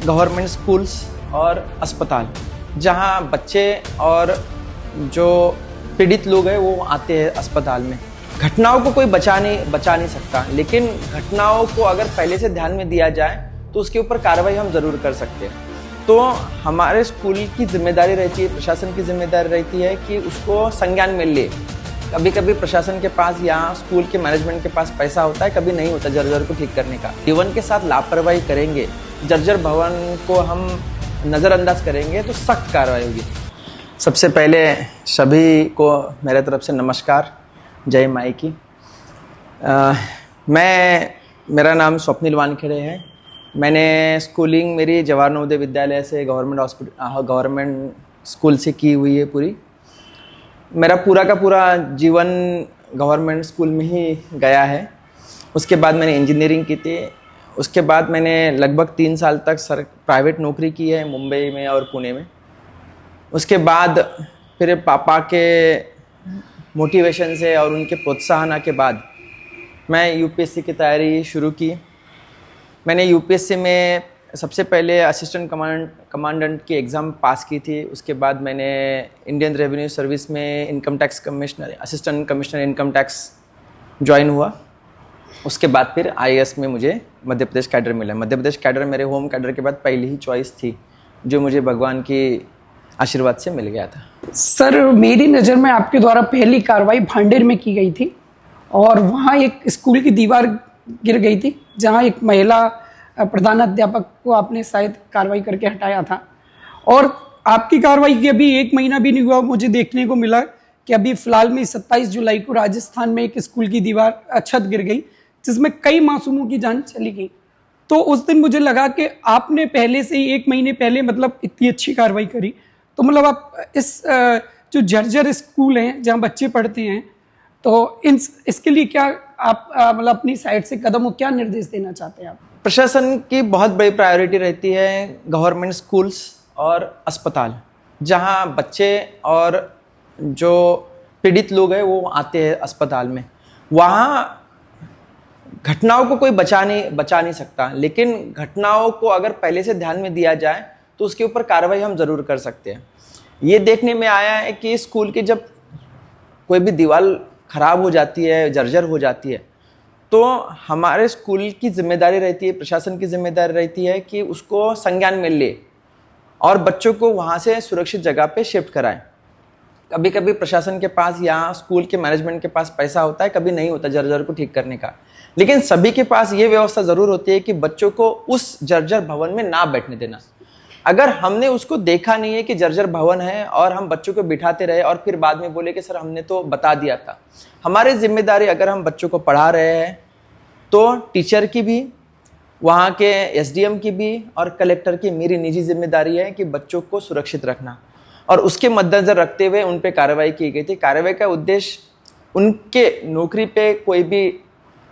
Government schools और अस्पताल जहां बच्चे और जो पीड़ित लोग हैं वो आते हैं अस्पताल में। घटनाओं को कोई बचा नहीं सकता, लेकिन घटनाओं को अगर पहले से ध्यान में दिया जाए तो उसके ऊपर कार्रवाई हम ज़रूर कर सकते हैं। तो हमारे स्कूल की जिम्मेदारी रहती है, प्रशासन की जिम्मेदारी रहती है कि उसको संज्ञान में ले। कभी कभी प्रशासन के पास या स्कूल के मैनेजमेंट के पास पैसा होता है, कभी नहीं होता जर्जर को ठीक करने का। जीवन के साथ लापरवाही करेंगे, जर्जर भवन को हम नज़रअंदाज करेंगे तो सख्त कार्रवाई होगी। सबसे पहले सभी को मेरे तरफ से नमस्कार, जय माई की। मेरा नाम स्वप्निल वानखेड़े है। मैंने स्कूलिंग मेरी जवाहर नवोदय विद्यालय से गवर्नमेंट स्कूल से की हुई है पूरी। मेरा पूरा का पूरा जीवन गवर्नमेंट स्कूल में ही गया है। उसके बाद मैंने इंजीनियरिंग की थी। उसके बाद मैंने लगभग 3 साल तक प्राइवेट नौकरी की है मुंबई में और पुणे में। उसके बाद फिर पापा के मोटिवेशन से और उनके प्रोत्साहन के बाद मैं यूपीएससी की तैयारी शुरू की। मैंने यूपीएससी में सबसे पहले असिस्टेंट कमांडेंट की एग्ज़ाम पास की थी। उसके बाद मैंने इंडियन रेवेन्यू सर्विस में income tax commissioner, assistant commissioner income tax join हुआ। उसके बाद फिर आईएएस में मुझे मध्य प्रदेश कैडर मिला। मध्य प्रदेश कैडर मेरे होम कैडर के बाद पहली ही चॉइस थी, जो मुझे भगवान की आशीर्वाद से मिल गया था। सर, मेरी नज़र में आपके द्वारा पहली कार्रवाई भांडेर में की गई थी और वहाँ एक स्कूल की दीवार गिर गई थी, जहाँ एक महिला प्रधानाध्यापक को आपने शायद कार्रवाई करके हटाया था। और आपकी कार्रवाई की अभी 1 महीना भी नहीं हुआ, मुझे देखने को मिला कि अभी फिलहाल में 27 जुलाई को राजस्थान में एक स्कूल की दीवार छत गिर गई, जिसमें कई मासूमों की जान चली गई। तो उस दिन मुझे लगा कि आपने पहले से ही 1 महीने पहले मतलब इतनी अच्छी कार्रवाई करी। तो मतलब आप इस जो जर्जर स्कूल हैं जहाँ बच्चे पढ़ते हैं, तो इसके लिए क्या आप मतलब अपनी साइड से कदम, क्या निर्देश देना चाहते हैं आप? प्रशासन की बहुत बड़ी प्रायोरिटी रहती है गवर्नमेंट स्कूल्स और अस्पताल जहां बच्चे और जो पीड़ित लोग हैं वो आते हैं अस्पताल में। वहाँ घटनाओं को कोई बचा नहीं सकता, लेकिन घटनाओं को अगर पहले से ध्यान में दिया जाए तो उसके ऊपर कार्रवाई हम ज़रूर कर सकते हैं। ये देखने में आया है कि स्कूल की जब कोई भी दीवार ख़राब हो जाती है, जर्जर हो जाती है, तो हमारे स्कूल की जिम्मेदारी रहती है, प्रशासन की जिम्मेदारी रहती है कि उसको संज्ञान में ले और बच्चों को वहाँ से सुरक्षित जगह पे शिफ्ट कराएं। कभी कभी प्रशासन के पास या स्कूल के मैनेजमेंट के पास पैसा होता है, कभी नहीं होता जर्जर को ठीक करने का, लेकिन सभी के पास ये व्यवस्था ज़रूर होती है कि बच्चों को उस जर्जर भवन में ना बैठने देना। अगर हमने उसको देखा नहीं है कि जर्जर भवन है और हम बच्चों को बिठाते रहे और फिर बाद में बोले कि सर हमने तो बता दिया था। हमारी जिम्मेदारी, अगर हम बच्चों को पढ़ा रहे हैं तो टीचर की भी, वहाँ के एसडीएम की भी और कलेक्टर की, मेरी निजी जिम्मेदारी है कि बच्चों को सुरक्षित रखना। और उसके मद्देनजर रखते हुए उन पे कार्रवाई की गई थी। कार्रवाई का उद्देश्य उनके नौकरी पे कोई भी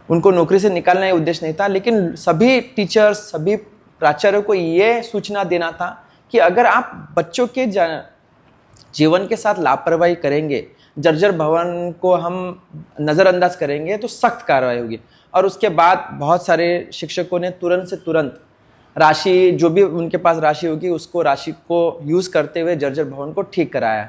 उनको नौकरी से निकालना ये उद्देश्य नहीं था, लेकिन सभी टीचर्स, सभी प्राचार्यों को ये सूचना देना था कि अगर आप बच्चों के जीवन के साथ लापरवाही करेंगे, जर्जर भवन को हम नज़रअंदाज करेंगे तो सख्त कार्रवाई होगी। और उसके बाद बहुत सारे शिक्षकों ने तुरंत राशि, जो भी उनके पास राशि होगी, उसको राशि को यूज़ करते हुए जर्जर भवन को ठीक कराया।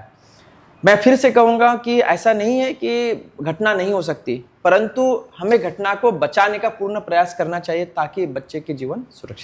मैं फिर से कहूँगा कि ऐसा नहीं है कि घटना नहीं हो सकती, परंतु हमें घटना को बचाने का पूर्ण प्रयास करना चाहिए ताकि बच्चे के जीवन सुरक्षित